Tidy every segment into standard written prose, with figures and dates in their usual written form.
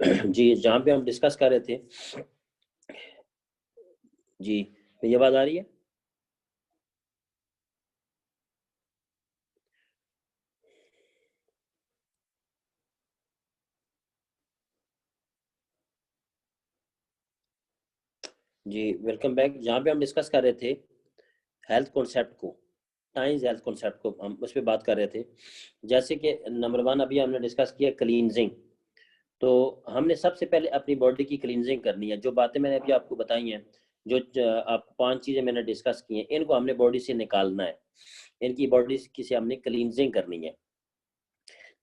जी, जहाँ पे हम डिस्कस कर रहे थे जी, मेरी आवाज़ आ रही है? जी, वेलकम बैक। जहाँ पे हम डिस्कस कर रहे थे हेल्थ कॉन्सेप्ट को, टाइम्स हेल्थ कॉन्सेप्ट को हम उस पे बात कर रहे थे। जैसे कि नंबर 1 अभी हमने डिस्कस किया क्लींजिंग। तो हमने सबसे पहले अपनी बॉडी की क्लींजिंग करनी है। जो बातें मैंने अभी आपको बताई हैं, जो आप 5 चीज़ें मैंने डिस्कस की हैं, इनको हमने बॉडी से निकालना है। इनकी बॉडी की से हमने क्लींजिंग करनी है।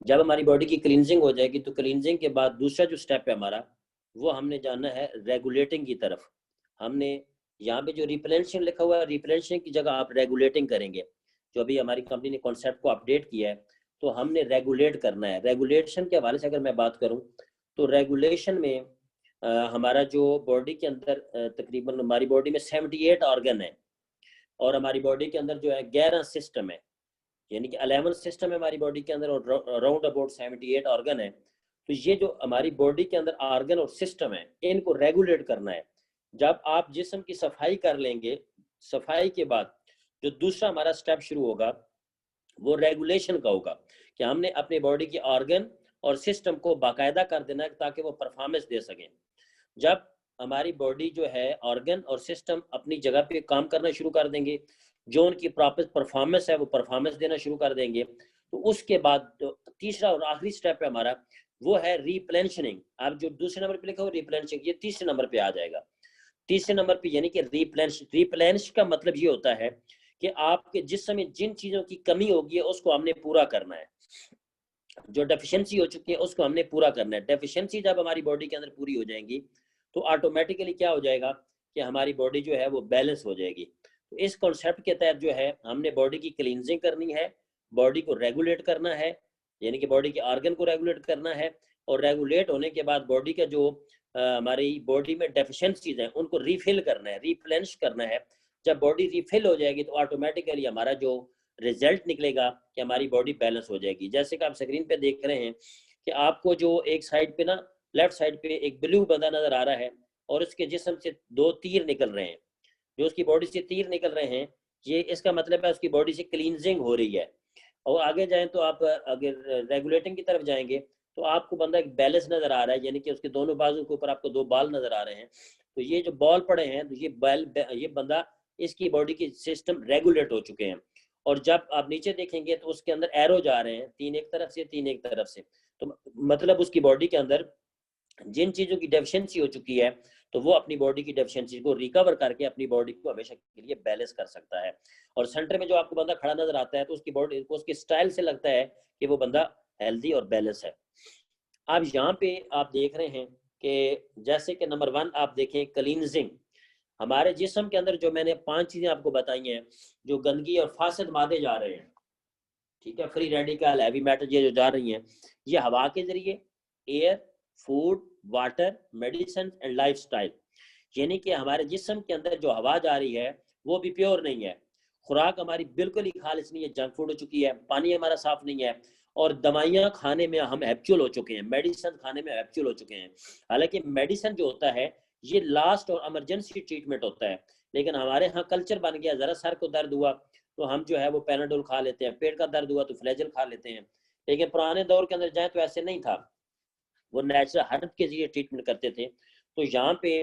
जब हमारी बॉडी की क्लींजिंग हो जाएगी तो क्लींजिंग के बाद दूसरा जो स्टेप है हमारा, वो हमने जाना है रेगुलेटिंग की तरफ। हमने यहाँ पे जो रिप्लेनिशिंग लिखा हुआ है, रिप्लेनिशिंग की जगह आप रेगुलेटिंग करेंगे। जो अभी हमारी कंपनी ने कॉन्सेप्ट को अपडेट किया है, तो हमने रेगुलेट करना है। रेगुलेशन के हवाले से अगर मैं बात करूँ, तो रेगुलेशन में हमारा जो बॉडी के अंदर तकरीबन हमारी बॉडी में 78 ऑर्गन है, और हमारी बॉडी के अंदर जो है 11 सिस्टम है, यानी कि 11 सिस्टम है हमारी बॉडी के अंदर, और अराउंड अबाउट 78 ऑर्गन है। तो ये जो हमारी बॉडी के अंदर ऑर्गन और सिस्टम है, इनको रेगुलेट करना है। जब आप जिस्म की सफाई कर लेंगे, सफाई के बाद जो दूसरा हमारा स्टेप शुरू होगा, वो रेगुलेशन का होगा कि हमने अपने बॉडी के ऑर्गन और सिस्टम को बाकायदा कर देना है ताकि वो परफॉर्मेंस दे सकें। जब हमारी बॉडी जो है ऑर्गन और सिस्टम अपनी जगह पे काम करना शुरू कर देंगे, जो उनकी प्रॉपर परफॉर्मेंस है वो परफॉर्मेंस देना शुरू कर देंगे, तो उसके बाद तो तीसरा और आखिरी स्टेप है हमारा, वो है रिप्लेनिशिंग। अब जो दूसरे नंबर पे लिखा हुआ रिप्लेनिशिंग, ये तीसरे नंबर पे आ जाएगा। तीसरे नंबर पे यानी कि रिप्लेनिश का मतलब ये होता है कि आपके जिस्म में जिन चीजों की कमी होगी उसको हमने पूरा करना है। जो डेफिशिएंसी हो चुकी है उसको हमने पूरा करना है। डेफिशिएंसी जब हमारी बॉडी के अंदर पूरी हो जाएंगी, तो ऑटोमेटिकली क्या हो जाएगा कि हमारी बॉडी जो है वो बैलेंस हो जाएगी। तो इस कॉन्सेप्ट के तहत जो है हमने बॉडी की क्लींजिंग करनी है, बॉडी को रेगुलेट करना है, यानी कि बॉडी के ऑर्गन को रेगुलेट करना है, और रेगुलेट होने के बाद बॉडी का जो हमारी बॉडी में डेफिशिएंसीज हैं उनको रिफिल करना है, रिप्लेनिश करना है। जब बॉडी रिफिल हो जाएगी तो ऑटोमेटिकली हमारा जो रिजल्ट निकलेगा कि हमारी बॉडी बैलेंस हो जाएगी। जैसे कि आप स्क्रीन पे देख रहे हैं कि आपको जो एक साइड पे ना, लेफ्ट साइड पे एक ब्लू बंदा नजर आ रहा है, और उसके जिस्म से 2 तीर निकल रहे हैं। जो उसकी बॉडी से तीर निकल रहे हैं, ये इसका मतलब है उसकी बॉडी से क्लींजिंग हो रही है। और आगे जाएं तो आप अगर रेगुलेटिंग की तरफ जाएंगे, तो आपको बंदा एक बैलेंस नजर आ रहा है, यानी कि उसके दोनों बाजू के ऊपर आपको 2 बाल नजर आ रहे हैं। तो ये जो बॉल पड़े हैं, तो ये बंदा, इसकी बॉडी की सिस्टम रेगुलेट हो चुके हैं। और जब आप नीचे देखेंगे तो उसके अंदर एरो जा रहे हैं, 3 एक तरफ से 3 एक तरफ से। तो मतलब उसकी बॉडी के अंदर जिन चीजों की डेफिशिएंसी हो चुकी है, तो वो अपनी बॉडी की डेफिशिएंसी को रिकवर करके अपनी बॉडी को हमेशा के लिए बैलेंस कर सकता है। और सेंटर में जो आपको बंदा खड़ा नजर आता है, तो उसकी बॉडी को उसके स्टाइल से लगता है कि वो बंदा हेल्दी और बैलेंस है। अब यहाँ पे आप देख रहे हैं कि जैसे कि नंबर 1 आप देखें क्लींजिंग। हमारे जिस्म के अंदर जो मैंने 5 चीजें आपको बताई हैं, जो गंदगी और फासद मादे जा रहे हैं, ठीक है, फ्री रेडिकल, हैवी मेटल, ये जो जा रही हैं, ये हवा के जरिए, air, food, water, medicine and lifestyle. यानी कि हमारे जिस्म के अंदर जो हवा जा रही है वो भी प्योर नहीं है। खुराक हमारी बिल्कुल ही खालिश नहीं है, जंक फूड हो चुकी है। पानी हमारा साफ नहीं है, और दवाइयाँ खाने में हम हैप्चुअल हो चुके हैं, मेडिसिन खाने में हैप्चुअल हो चुके हैं। हालांकि मेडिसिन जो होता है ये लास्ट और इमरजेंसी ट्रीटमेंट होता है, लेकिन हमारे यहाँ कल्चर बन गया, जरा सर को दर्द हुआ तो हम जो है वो पैनाडोल खा लेते हैं, पेट का दर्द हुआ तो फ्लैजल खा लेते हैं। लेकिन पुराने दौर के अंदर जाए तो ऐसे नहीं था, वो नेचुरल हर्ब के जरिए ट्रीटमेंट करते थे। तो यहाँ पे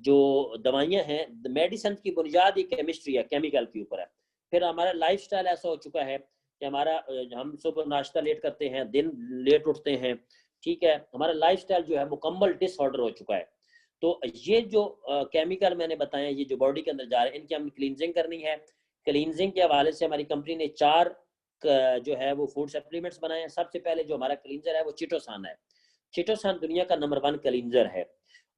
जो दवाइयाँ हैं, मेडिसिन की बुनियाद ही केमिस्ट्री है, केमिकल के ऊपर है। फिर हमारा लाइफस्टाइल ऐसा हो चुका है कि हमारा हम सुबह नाश्ता लेट करते हैं, दिन लेट उठते हैं, ठीक है, हमारा लाइफस्टाइल जो है मुकम्मल डिसऑर्डर हो चुका है। तो ये जो केमिकल मैंने बताया, ये जो बॉडी के अंदर जा रहे हैं, इनकी हमें क्लींजिंग करनी है। क्लींजिंग के हवाले से हमारी कंपनी ने 4 जो है वो फूड सप्लीमेंट्स बनाए हैं। सबसे पहले जो हमारा क्लींजर है वो चिटोसान है। चिटोसान दुनिया का नंबर 1 क्लींजर है।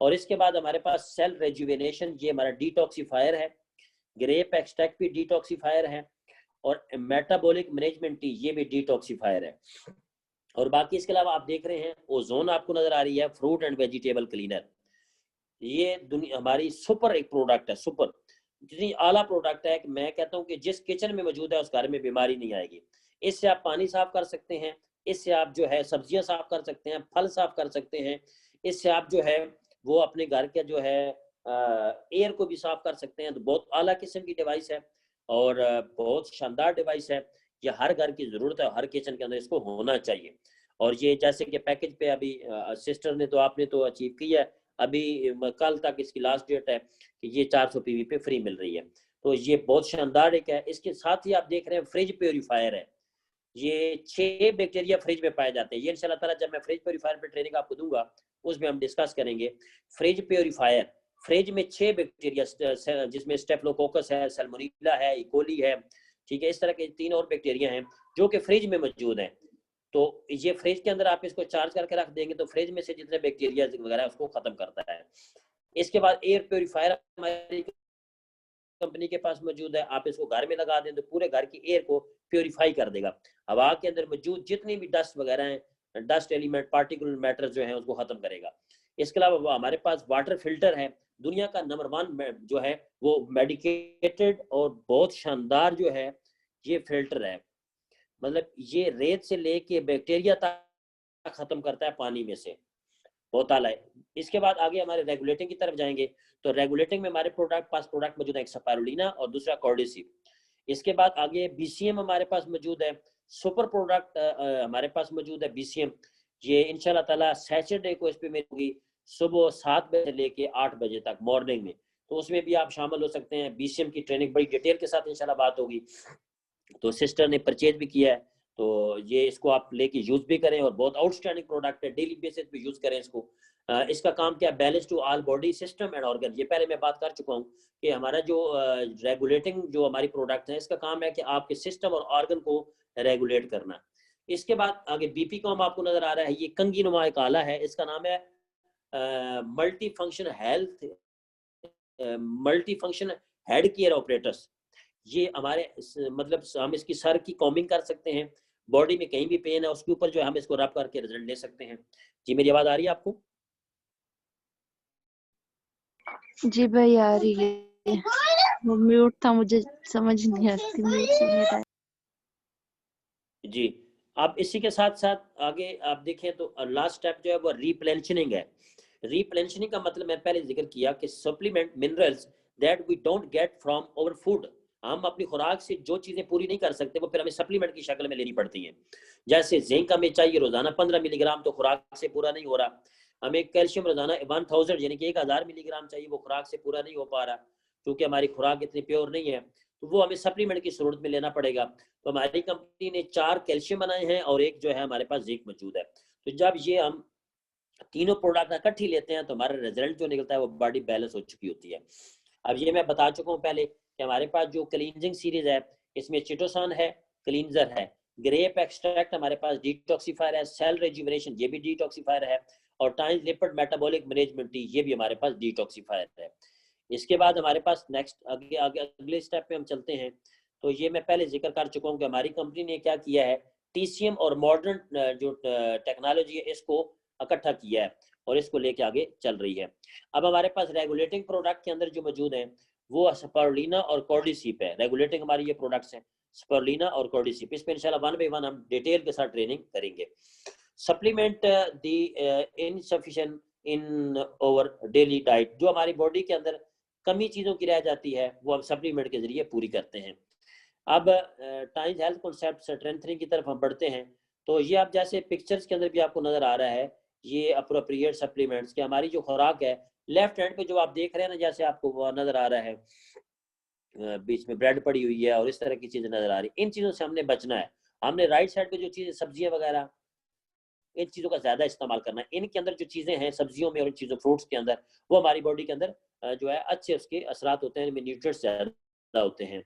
और इसके बाद हमारे पास सेल रेजुवेनेशन, ये हमारा डिटॉक्सीफायर है। ग्रेप एक्सट्रैक्ट भी डिटॉक्सीफायर है। और मेटाबॉलिक मैनेजमेंट टी, ये भी डिटॉक्सीफायर है। और बाकी इसके अलावा आप देख रहे हैं ओजोन आपको नजर आ रही है, फ्रूट एंड वेजिटेबल क्लीनर। ये दुनिया हमारी सुपर एक प्रोडक्ट है, सुपर, इतनी आला प्रोडक्ट है कि मैं कहता हूँ कि जिस किचन में मौजूद है उस घर में बीमारी नहीं आएगी। इससे आप पानी साफ कर सकते हैं, इससे आप जो है सब्जियां साफ कर सकते हैं, फल साफ कर सकते हैं। इससे आप जो है वो अपने घर के जो है एयर को भी साफ कर सकते हैं। तो बहुत आला किस्म की डिवाइस है और बहुत शानदार डिवाइस है। ये हर घर की ज़रूरत है, हर किचन के अंदर इसको होना चाहिए। और ये जैसे कि पैकेज पे अभी सिस्टर ने तो आपने तो अचीव किया है, अभी कल तक इसकी लास्ट डेट है कि ये 400 पीवी पे फ्री मिल रही है। तो ये बहुत शानदार एक है। इसके साथ ही आप देख रहे हैं फ्रिज प्योरीफायर है। ये 6 बैक्टीरिया फ्रिज में पाए जाते हैं। ये इंशाल्लाह ताला जब मैं फ्रिज प्योरीफायर पे ट्रेनिंग आपको दूंगा उसमें हम डिस्कस करेंगे। फ्रिज प्योरीफायर, फ्रिज में 6 बैक्टीरिया जिसमें स्टेफलोकोकस है, सल्मोनेला है, इकोली है, ठीक है, इस तरह के 3 और बैक्टीरिया हैं जो कि फ्रिज में मौजूद हैं। तो ये फ्रिज के अंदर आप इसको चार्ज करके रख देंगे तो फ्रिज में से जितने बैक्टीरिया वगैरह उसको खत्म करता है। इसके बाद एयर प्योरीफायर हमारी कंपनी के पास मौजूद है। आप इसको घर में लगा दें तो पूरे घर की एयर को प्योरीफाई कर देगा। हवा के अंदर मौजूद जितनी भी डस्ट वगैरह हैं, डस्ट एलिमेंट, पार्टिकुलर मैटर जो है उसको खत्म करेगा। इसके अलावा हमारे पास वाटर फिल्टर है, दुनिया का नंबर 1 जो है वो मेडिकेटेड और बहुत शानदार जो है ये फिल्टर है। मतलब ये रेत से लेके बैक्टीरिया तक खत्म करता है पानी में से, बहुत आला है। इसके बाद आगे हमारे रेगुलेटिंग की तरफ जाएंगे तो रेगुलेटिंग में हमारे प्रोडक्ट मौजूद है, एक स्पाइरुलिना और दूसरा कॉर्डिसिप। इसके बाद आगे बीसीएम हमारे पास मौजूद है, सुपर प्रोडक्ट हमारे पास मौजूद है बीसीएम। ये इंशाल्लाह ताला सैटरडे को इस पे मेरी होगी सुबह 7 बजे लेके 8 बजे तक मॉर्निंग में, तो उसमें भी आप शामिल हो सकते हैं। बीसीएम की ट्रेनिंग बड़ी डिटेल के साथ इंशाल्लाह बात होगी। तो सिस्टर ने परचेज भी किया है, तो ये इसको आप लेके यूज भी करें और बहुत आउटस्टैंडिंग प्रोडक्ट है, डेली बेसिस पे यूज करें इसको। इसका काम क्या, balance to all body system and organ. ये पहले मैं बात कर चुका हूँ कि हमारा जो रेगुलेटिंग जो हमारी प्रोडक्ट है इसका काम है कि आपके सिस्टम और ऑर्गन को रेगुलेट करना। इसके बाद आगे बीपी कॉम आपको नजर आ रहा है, ये कंगी नुमा एक आला है, इसका नाम है multi function health, multi function head care operators. ये हमारे मतलब हम इसकी सर की कॉम्बिंग कर सकते हैं, बॉडी में कहीं भी पेन है उसके ऊपर जो है हम इसको रब करके रिजल्ट ले सकते हैं। जी मेरी आवाज आ रही है आपको? जी भाई आ रही है, वो म्यूट था, मुझे समझ नहीं आती म्यूट सुनने था। जी आप इसी के साथ साथ आगे आप देखें तो लास्ट स्टेप जो है वो रिप्लेनिशिंग है। रिप्लेनिशिंग का मतलब मैं पहले जिक्र किया कि supplement minerals that we don't get from our food. हम अपनी खुराक से जो चीजें पूरी नहीं कर सकते वो फिर हमें सप्लीमेंट की शक्ल में लेनी पड़ती हैं। जैसे जिंक हमें चाहिए रोजाना 15 मिलीग्राम, तो खुराक से पूरा नहीं हो रहा। हमें कैल्शियम रोजाना 1000 यानी कि 1000 मिलीग्राम चाहिए, वो खुराक से पूरा नहीं हो पा रहा क्योंकि हमारी खुराक इतनी प्योर नहीं है, तो वो हमें सप्लीमेंट की सूरत में लेना पड़ेगा। तो हमारी कंपनी ने 4 कैल्शियम बनाए हैं और एक जो है हमारे पास जिंक मौजूद है। तो जब ये हम तीनों प्रोडक्ट इकट्ठी लेते हैं तो हमारा रिजल्ट जो निकलता है वो बॉडी बैलेंस हो चुकी होती है। अब ये मैं बता चुका हूँ पहले कि हमारे पास जो क्लींजिंग सीरीज है इसमें चिटोसान है, क्लींजर है, ग्रेप एक्सट्रैक्ट हमारे पास डिटॉक्सिफायर है, सेल रेजुविनेशन ये भी डिटॉक्सिफायर है, और टाइम्स लिपिड मेटाबॉलिक मैनेजमेंट ये भी हमारे पास डिटॉक्सिफायर है। इसके बाद हमारे पास नेक्स्ट आगे आगे अगले स्टेप पे हम चलते हैं। तो ये मैं पहले जिक्र कर चुका हूँ कि हमारी कंपनी ने क्या किया है, टीसीएम और मॉडर्न जो टेक्नोलॉजी है इसको इकट्ठा किया है और इसको लेके आगे चल रही है। अब हमारे पास रेगुलेटिंग प्रोडक्ट के अंदर जो मौजूद है वो स्पाइरुलिना और कॉर्डिसिप है। रेगुलेटिंग हमारी ये प्रोडक्ट्स हैं स्पाइरुलिना और कॉर्डिसिप। इस पे इंशाल्लाह 1 by 1 हम डिटेल के साथ ट्रेनिंग करेंगे। Supplement the insufficient in over daily diet, जो हमारी बॉडी के अंदर कमी चीज़ों की रह जाती है वो हम सप्लीमेंट के जरिए पूरी करते हैं। अब टाइम्स हेल्थ कॉन्सेप्ट स्ट्रेंथनिंग की तरफ हम बढ़ते हैं। तो ये आप जैसे पिक्चर्स के अंदर भी आपको नजर आ रहा है ये अप्रोप्रिएट सप्लीमेंट्स की हमारी जो खुराक है। लेफ्ट हैंड पे जो आप देख रहे हैं ना, जैसे आपको वो नजर आ रहा है बीच में ब्रेड पड़ी हुई है और इस तरह की चीजें नजर आ रही है, इन चीजों से हमने बचना है। हमने राइट साइड पे जो चीजें सब्जियां वगैरह इन चीज़ों का ज़्यादा इस्तेमाल करना है। इनके अंदर जो चीज़ें हैं सब्जियों में और इन चीज़ों फ्रूट्स के अंदर वो हमारी बॉडी के अंदर जो है अच्छे उसके असरात होते हैं, इनमें न्यूट्रिएंट्स ज़्यादा होते हैं।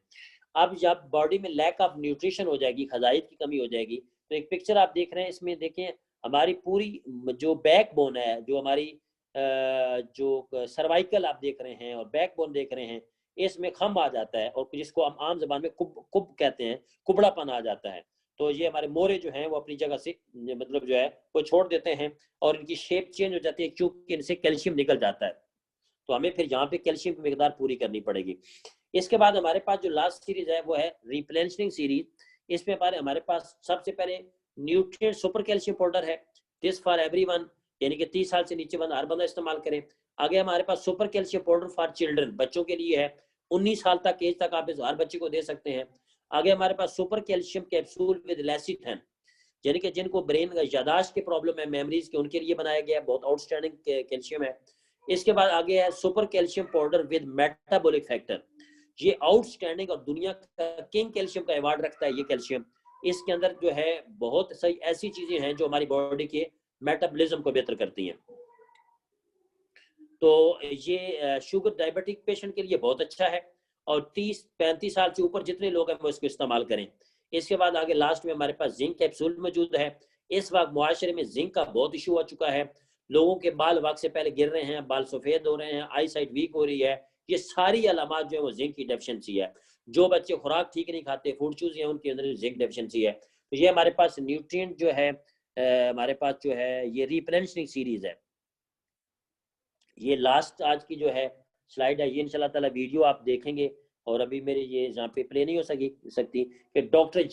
अब जब बॉडी में लैक ऑफ न्यूट्रिशन हो जाएगी, ग़िज़ाइयत की कमी हो जाएगी, तो एक पिक्चर आप देख रहे हैं इसमें देखें हमारी पूरी जो बैकबोन है, जो हमारी जो सर्वाइकल आप देख रहे हैं और बैकबोन देख रहे हैं, इसमें खम आ जाता है और जिसको हम आम ज़बान में कुब कुब कहते हैं, कुबड़ापन आ जाता है। तो ये हमारे मोरे जो हैं वो अपनी जगह से मतलब जो है वो छोड़ देते हैं और इनकी शेप चेंज हो जाती है क्योंकि इनसे कैल्शियम निकल जाता है। तो हमें फिर यहाँ पे कैल्शियम की मिकदार पूरी करनी पड़ेगी। इसके बाद हमारे पास जो लास्ट सीरीज है वो है रिप्लेनिशिंग सीरीज। इसमें हमारे पास सबसे पहले न्यूट्रिएंट सुपर कैल्शियम पाउडर है, दिस फॉर एवरीवन, यानी कि 30 साल से नीचे बंदा हर बंदा इस्तेमाल करें। आगे हमारे पास super calcium powder for children, बच्चों के लिए है, 19 साल तक एज तक आप हर बच्चे को दे सकते हैं। आगे हमारे पास सुपर कैल्शियम कैप्सूल विद लेसिथन, यानी कि जिनको ब्रेन यादाश्त की प्रॉब्लम है, मेमोरीज के, उनके लिए बनाया गया है, बहुत आउटस्टैंडिंग कैल्शियम है। इसके बाद आगे है super calcium powder with metabolic factor, ये आउटस्टैंडिंग और दुनिया का किंग कैल्शियम का अवार्ड रखता है ये कैल्शियम। इसके अंदर जो है बहुत सही ऐसी चीजें हैं जो हमारी बॉडी के मेटाबॉलिज्म को बेहतर करती हैं। तो ये शुगर डायबिटिक पेशेंट के लिए बहुत अच्छा है, और 30-35 साल से ऊपर जितने लोग हैं वो इसको इस्तेमाल करें। इसके बाद आगे लास्ट में हमारे पास जिंक कैप्सूल मौजूद है। इस वक्त मुआशरे में जिंक का बहुत इशू हो चुका है, लोगों के बाल वक्त से पहले गिर रहे हैं, बाल सफेद हो रहे हैं, आई साइट वीक हो रही है, ये सारी अलामात जो है वो जिंक की डेफिशिएंसी है। जो बच्चे खुराक ठीक नहीं खाते, फूड चूज है, उनके अंदर जिंक डेफिशिएंसी है। तो ये हमारे पास न्यूट्रिएंट जो है हमारे पास जो है ये रिप्लेनिशिंग सीरीज है। ये लास्ट आज की जो है स्लाइड है, ये इंशाल्लाह ताला वीडियो आप देखेंगे, और अभी मेरे ये जहाँ पे प्ले नहीं हो सकती कि डॉक्टर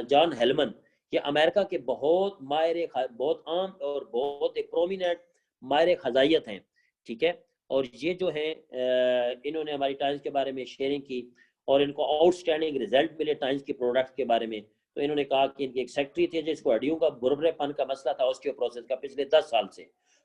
जॉन हेलमन, ये अमेरिका के बहुत माहिर, बहुत आम और बहुत एक प्रोमिनेंट माहिर खजाइयत हैं, ठीक है। और ये जो है इन्होंने हमारी टाइम्स के बारे में शेयरिंग की, और इनको आउटस्टैंडिंग रिजल्ट मिले टाइम्स के प्रोडक्ट के बारे में। तो इन्होंने कहा कि इनकी एक सेक्रेटरी थे जिसको हड्डियों का बुरबरेपन का मसला था ऑस्टियोपोरोसिस का पिछले 10 साल से,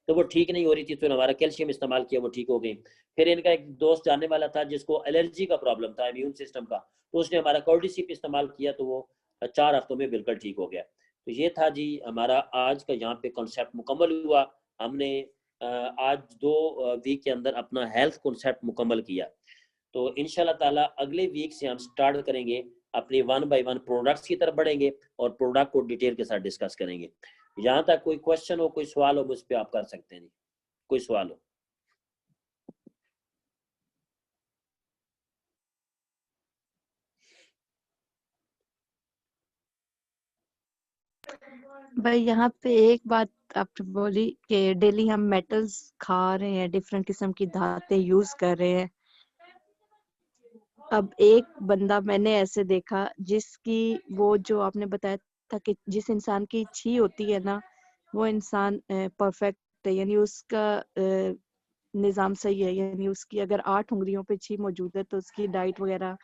तो वो ठीक नहीं हो रही थी, तो हमारा कैल्शियम इस्तेमाल किया, वो ठीक हो गई। फिर इनका एक दोस्त जानने वाला था जिसको एलर्जी का प्रॉब्लम था, इम्यून सिस्टम का, तो उसने हमारा कोर्डिसिप इस्तेमाल किया, तो वो 4 हफ्तों में बिल्कुल ठीक हो गया। तो ये था जी हमारा आज का यहाँ पे कॉन्सेप्ट मुकम्मल हुआ। हमने आज 2 वीक के अंदर अपना हेल्थ कॉन्सेप्ट मुकम्मल किया। तो इंशाल्लाह ताला अगले वीक से हम स्टार्ट करेंगे अपने 1 बाय 1 प्रोडक्ट्स की तरफ बढ़ेंगे, और प्रोडक्ट को डिटेल के साथ डिस्कस करेंगे। यहाँ तक कोई क्वेश्चन हो, कोई सवाल हो, मुझ पर आप कर सकते हैं। कोई सवाल हो? भाई यहाँ पे एक बात आपने बोली कि डेली हम मेटल्स खा रहे हैं, डिफरेंट किस्म की धातें यूज कर रहे हैं। अब एक बंदा मैंने ऐसे देखा जिसकी, वो जो आपने बताया था कि जिस इंसान की छी होती है ना, वो इंसान परफेक्ट है, यानी उसका निजाम सही है, यानी उसकी अगर 8 उंगलियों पे छी मौजूद है तो उसकी डाइट वगैरह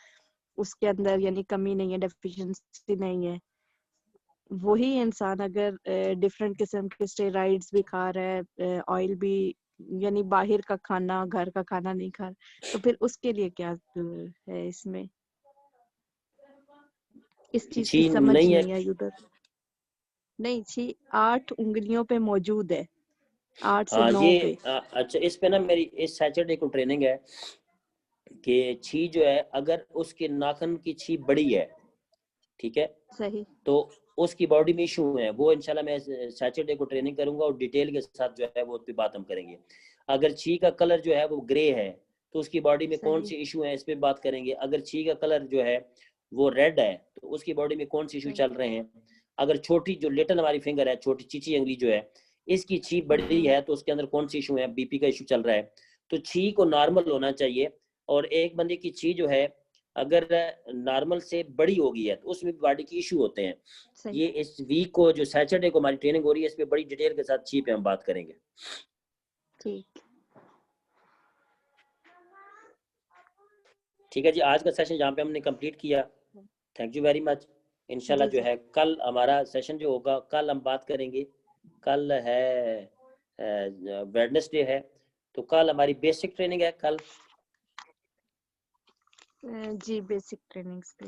उसके अंदर यानी कमी नहीं है, डेफिशिएंसी नहीं है। वही इंसान अगर डिफरेंट किस्म के स्टेरॉइड्स भी खा रहा है, ऑयल भी, यानी बाहर का खाना, घर का खाना नहीं खा रहा, तो फिर उसके लिए क्या है इसमें? इस चीज की जी समझ नहीं है। नहीं आई उधर। नहीं, छी 8 उंगलियों पे मौजूद है, 8 से हाँ 9 ये पे। अच्छा, इस पे ना मेरी इस सैटरडे को ट्रेनिंग है कि छी जो है अगर उसके नाखून की छी बड़ी है, ठीक है, सही। तो उसकी बॉडी में इशू है, वो इंशाल्लाह मैं सैटरडे को ट्रेनिंग करूंगा, और डिटेल के साथ जो है वो उस पर बात हम करेंगे। अगर छी का कलर जो है वो ग्रे है, तो उसकी बॉडी में कौन सही। सी इशू है, इस पर बात करेंगे। अगर छी का कलर जो है वो रेड है, तो उसकी बॉडी में कौन सी इशू सही। चल रहे हैं। अगर छोटी जो लिटल हमारी फिंगर है, छोटी चीची अंगली जो है, इसकी छी बड़ी है, तो उसके अंदर कौन सी इशू है, बीपी का इशू चल रहा है। तो छी को नॉर्मल होना चाहिए, और एक बंदे की छी जो है अगर नॉर्मल से बड़ी होगी है, तो उसमें बॉडी की इशू होते हैं। सही। ये इस वीक को जो सैटरडे को हमारी ट्रेनिंग हो रही है, इस पे बड़ी डिटेल के साथ छी पे हम बात करेंगे। ठीक। ठीक है जी, आज का सेशन जहाँ पे हमने कंप्लीट किया, थैंक यू वेरी मच। इंशाल्लाह जी जो जी। है कल हमारा सेशन जो होगा, कल हम बात करेंगे, कल है वेडनेसडे है, तो कल हमारी बेसिक ट्रेनिंग है। कल जी बेसिक ट्रेनिंग्स पे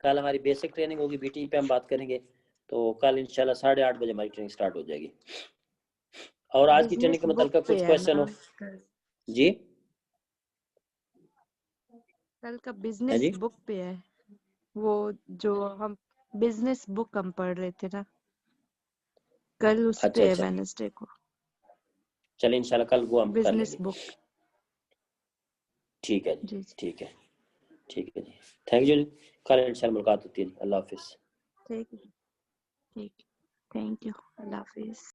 कल हमारी बेसिक ट्रेनिंग होगी, बीटी पे हम बात करेंगे। तो कल इंशाल्लाह 8:30 बजे हमारी ट्रेनिंग स्टार्ट हो जाएगी। और आज की ट्रेनिंग बिजनेस के बुक मतलब पे कुछ है क्वेश्चन ना? हो? जी कल का है बिजनेस जी। बुक पे है, वो जो हम बिजनेस बुक हम पढ़ रहे थे ना, कल उस अच्छा पे है अच्छा, वेडनेसडे को। चलिए इंशाल्लाह कल वो हम कर बिजनेस लेंगे। बुक। ठीक है जी, जी जी। ठीक है, ठीक है जी, थैंक यू जी। कल इंशाल्लाह मुलाकात होती है जी। अल्लाह हाफिज़। ठीक है। ठीक। Thank you. Allah Hafiz.